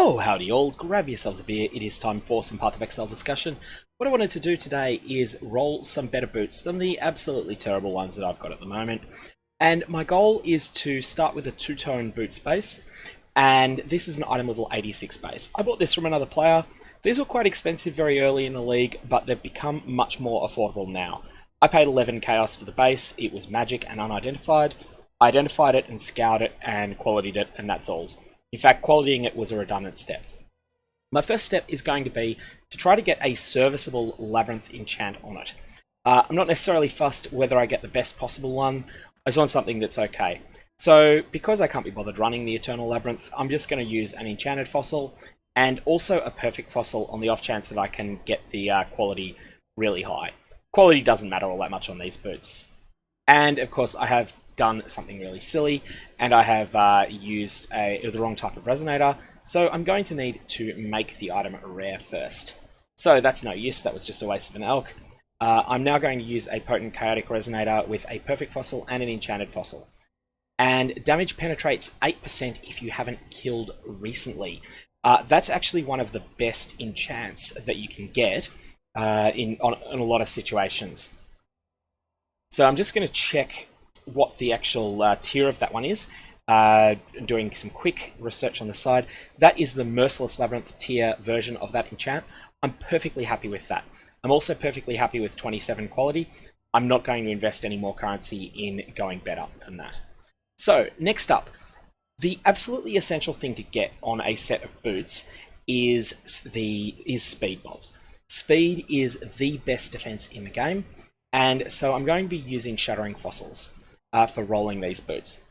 Oh, howdy all, grab yourselves a beer, it is time for some Path of Exile discussion. What I wanted to do today is roll some better boots than the absolutely terrible ones that I've got at the moment. And my goal is to start with a two-tone boots base, and this is an item level 86 base. I bought this from another player. These were quite expensive very early in the league, but they've become much more affordable now. I paid 11 chaos for the base, it was magic and unidentified. I identified it and scoured it and qualityed it, and that's all. In fact, qualitying it was a redundant step. My first step is going to be to try to get a serviceable Labyrinth enchant on it. I'm not necessarily fussed whether I get the best possible one, I just want something that's okay. So, because I can't be bothered running the Eternal Labyrinth, I'm just going to use an Enchanted Fossil, and also a Perfect Fossil on the off chance that I can get the quality really high. Quality doesn't matter all that much on these boots. And, of course, I have done something really silly, and I have used the wrong type of resonator, so I'm going to need to make the item rare first. So that's no use, that was just a waste of an elk. I'm now going to use a potent chaotic resonator with a perfect fossil and an enchanted fossil. And damage penetrates 8% if you haven't killed recently. That's actually one of the best enchants that you can get in a lot of situations. So I'm just going to check what the actual tier of that one is. Doing some quick research on the side. That is the Merciless Labyrinth tier version of that enchant. I'm perfectly happy with that. I'm also perfectly happy with 27 quality. I'm not going to invest any more currency in going better than that. So, next up, the absolutely essential thing to get on a set of boots is speed mods. Speed is the best defense in the game, and so I'm going to be using Shuddering Fossils for rolling these boots.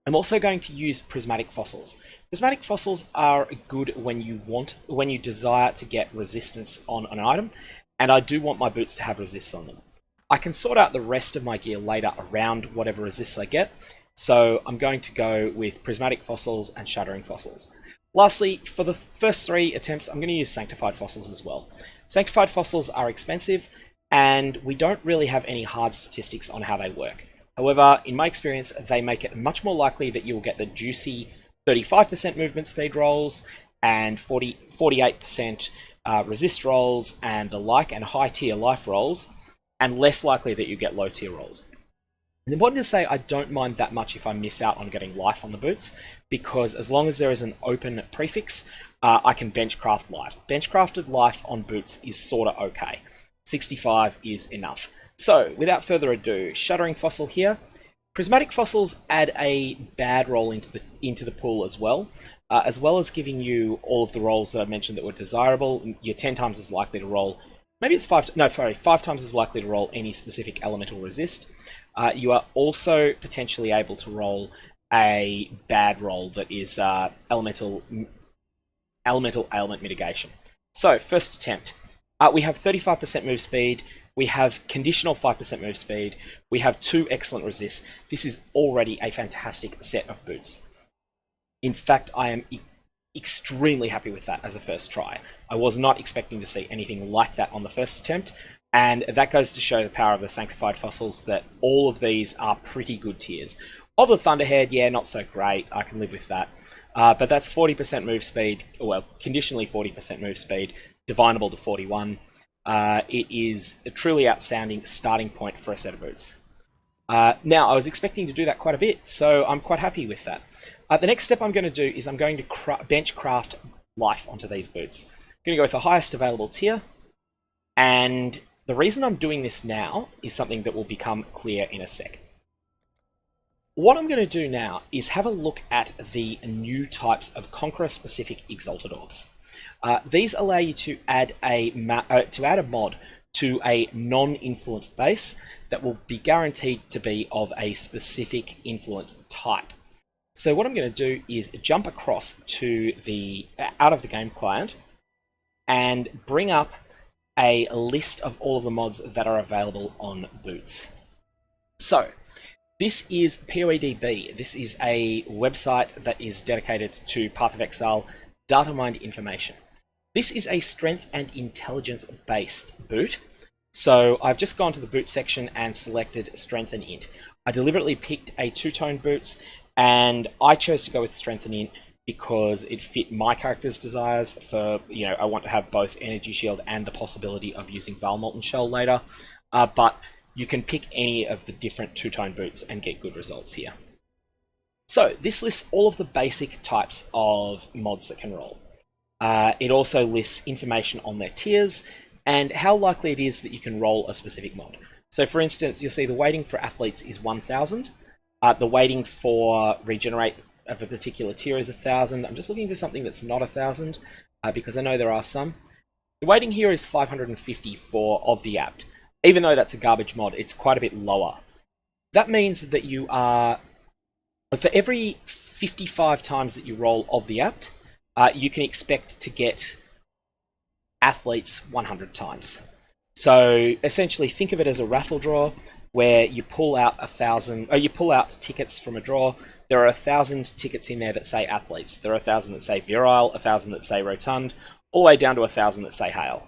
I'm also going to use Prismatic Fossils. Prismatic Fossils are good when you desire to get resistance on an item, and I do want my boots to have resist on them. I can sort out the rest of my gear later around whatever resists I get, so I'm going to go with Prismatic Fossils and Shuddering Fossils. Lastly, for the first 3 attempts, I'm going to use Sanctified Fossils as well. Sanctified Fossils are expensive, and we don't really have any hard statistics on how they work. However, in my experience, they make it much more likely that you'll get the juicy 35% movement speed rolls and 48% resist rolls and the like, and high tier life rolls, and less likely that you get low tier rolls. It's important to say I don't mind that much if I miss out on getting life on the boots, because as long as there is an open prefix, I can benchcraft life. Benchcrafted life on boots is sorta okay. 65 is enough. So, without further ado, Shuddering Fossil here. Prismatic Fossils add a bad roll into the pool as well as giving you all of the rolls that I mentioned that were desirable. You're 10 times as likely to roll, maybe it's 5 times as likely to roll any specific elemental resist. You are also potentially able to roll a bad roll that is elemental ailment mitigation. So, first attempt. We have 35% move speed. We have conditional 5% move speed. We have 2 excellent resists. This is already a fantastic set of boots. In fact, I am extremely happy with that as a first try. I was not expecting to see anything like that on the first attempt, and that goes to show the power of the Sanctified Fossils, that all of these are pretty good tiers. Of the Thunderhead, yeah, not so great. I can live with that. But that's 40% move speed, well, conditionally 40% move speed, divinable to 41. It is a truly outstanding starting point for a set of boots. Now, I was expecting to do that quite a bit, so I'm quite happy with that. The next step I'm going to do is I'm going to benchcraft life onto these boots. I'm going to go with the highest available tier, and the reason I'm doing this now is something that will become clear in a sec. What I'm going to do now is have a look at the new types of Conqueror-specific Exalted Orbs. These allow you to add a mod to a non-influenced base that will be guaranteed to be of a specific influence type. So what I'm going to do is jump across to the out of the game client and bring up a list of all of the mods that are available on boots. So this is POEDB. This is a website that is dedicated to Path of Exile data mined information. This is a strength and intelligence based boot. So I've just gone to the boot section and selected strength and int. I deliberately picked a two-tone boots, and I chose to go with strength and int because it fit my character's desires for, I want to have both Energy Shield and the possibility of using Val Molten Shell later. But you can pick any of the different two-tone boots and get good results here. So this lists all of the basic types of mods that can roll. It also lists information on their tiers and how likely it is that you can roll a specific mod. So for instance, you'll see the weighting for athletes is 1000. The weighting for regenerate of a particular tier is 1000. I'm just looking for something that's not 1000 because I know there are some. The weighting here is 550 for of the apt. Even though that's a garbage mod, it's quite a bit lower. That means that you are, for every 55 times that you roll of the apt, you can expect to get athletes 100 times. So essentially think of it as a raffle draw where you pull out you pull out tickets from a draw. There are 1000 tickets in there that say athletes. There are 1000 that say virile, 1000 that say rotund, all the way down to 1000 that say hail.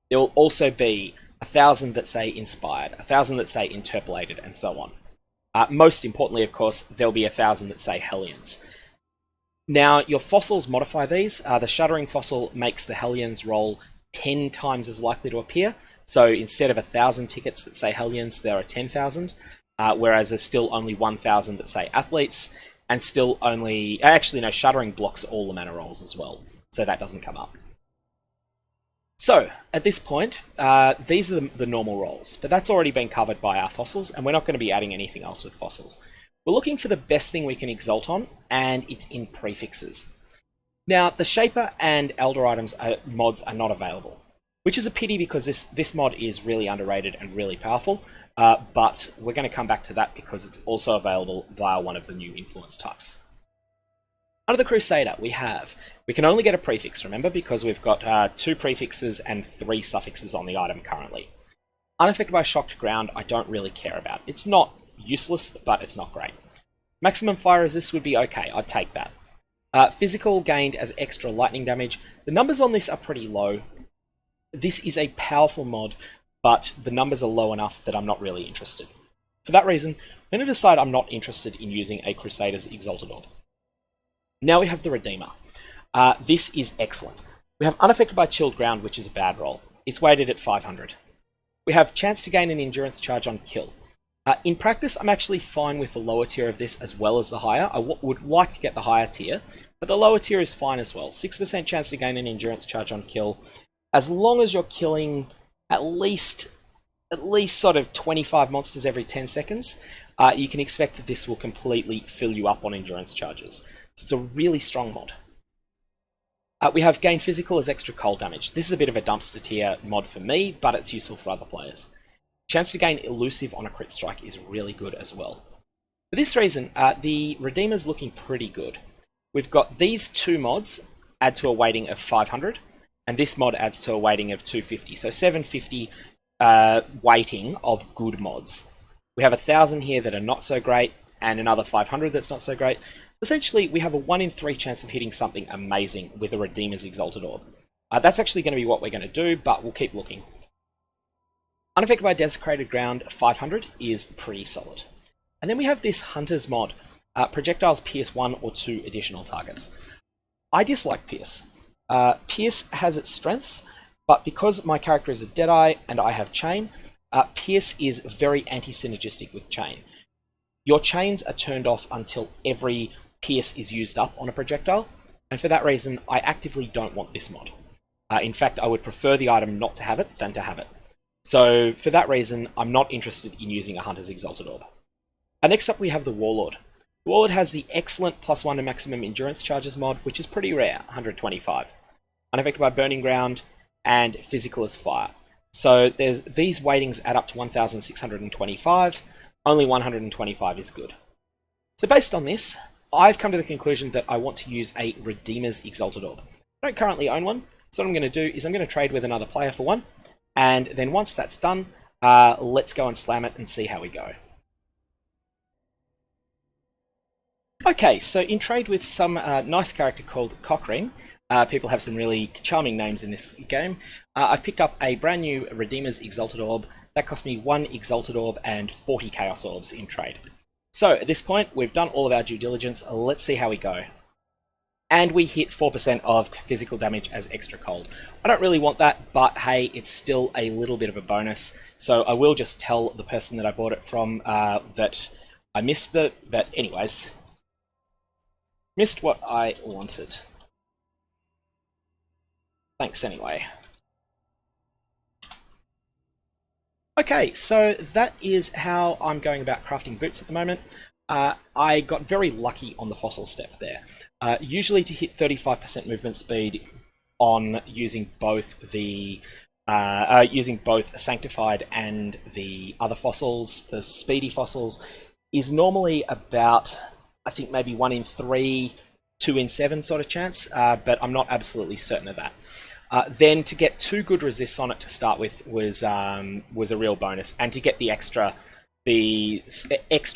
There will also be 1000 that say inspired, 1000 that say interpolated, and so on. Most importantly, of course, there'll be 1000 that say Hellions. Now, your fossils modify these. The Shuddering fossil makes the Hellions roll 10 times as likely to appear. So instead of 1000 tickets that say Hellions, there are 10,000. Whereas there's still only 1000 that say athletes, and still only... Actually, no, Shuddering blocks all the mana rolls as well, so that doesn't come up. So, at this point, these are the normal rolls, but that's already been covered by our fossils, and we're not going to be adding anything else with fossils. We're looking for the best thing we can exalt on, and it's in prefixes. Now, the Shaper and Elder items mods are not available, which is a pity because this mod is really underrated and really powerful, but we're going to come back to that because it's also available via one of the new influence types. Under the Crusader, we can only get a prefix, remember, because we've got 2 prefixes and 3 suffixes on the item currently. Unaffected by shocked ground, I don't really care about. It's not useless, but it's not great. Maximum fire resist would be okay, I'd take that. Physical gained as extra lightning damage. The numbers on this are pretty low. This is a powerful mod, but the numbers are low enough that I'm not really interested. For that reason, I'm going to decide I'm not interested in using a Crusader's Exalted Orb. Now we have the Redeemer. This is excellent. We have Unaffected by Chilled Ground, which is a bad roll. It's weighted at 500. We have Chance to gain an Endurance charge on kill. In practice, I'm actually fine with the lower tier of this as well as the higher. I would like to get the higher tier, but the lower tier is fine as well. 6% chance to gain an Endurance charge on kill. As long as you're killing at least sort of 25 monsters every 10 seconds, you can expect that this will completely fill you up on Endurance charges. So it's a really strong mod. We have Gain Physical as extra cold damage. This is a bit of a dumpster tier mod for me, but it's useful for other players. Chance to gain Elusive on a crit strike is really good as well. For this reason, the Redeemer's looking pretty good. We've got these 2 mods add to a weighting of 500, and this mod adds to a weighting of 250. So 750 weighting of good mods. We have 1000 here that are not so great, and another 500 that's not so great. Essentially, we have a 1 in 3 chance of hitting something amazing with a Redeemer's Exalted Orb. That's actually going to be what we're going to do, but we'll keep looking. Unaffected by Desecrated Ground, 500 is pretty solid. And then we have this Hunter's mod. Projectiles pierce 1 or 2 additional targets. I dislike Pierce. Pierce has its strengths, but because my character is a Deadeye and I have Chain, Pierce is very anti-synergistic with Chain. Your chains are turned off until every Pierce is used up on a projectile, and for that reason, I actively don't want this mod. In fact, I would prefer the item not to have it than to have it. So for that reason, I'm not interested in using a Hunter's Exalted Orb. Next up we have the Warlord. The Warlord has the excellent +1 to maximum endurance charges mod, which is pretty rare, 125. Unaffected by Burning Ground, and physical as fire. So these weightings add up to 1,625, only 125 is good. So based on this, I've come to the conclusion that I want to use a Redeemer's Exalted Orb. I don't currently own one, so what I'm going to do is I'm going to trade with another player for one, and then once that's done, let's go and slam it and see how we go. Okay, so in trade with some nice character called Cochrane, people have some really charming names in this game, I've picked up a brand new Redeemer's Exalted Orb. That cost me 1 Exalted Orb and 40 Chaos Orbs in trade. So at this point, we've done all of our due diligence. Let's see how we go. and we hit 4% of physical damage as extra cold. I don't really want that, but hey, it's still a little bit of a bonus. So I will just tell the person that I bought it from that I missed but anyways, missed what I wanted. Thanks anyway. Okay, so that is how I'm going about crafting boots at the moment. I got very lucky on the fossil step there. Usually to hit 35% movement speed on using both the Sanctified and the other fossils, the speedy fossils, is normally about, I think, maybe 1 in 3, 2 in 7 sort of chance, but I'm not absolutely certain of that. Then to get 2 good resists on it to start with was a real bonus, and to get the extra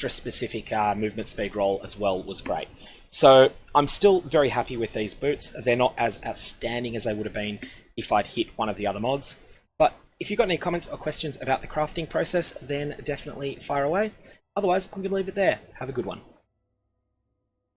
specific movement speed roll as well was great. So I'm still very happy with these boots. They're not as outstanding as they would have been if I'd hit one of the other mods. But if you've got any comments or questions about the crafting process, then definitely fire away. Otherwise, I'm going to leave it there. Have a good one.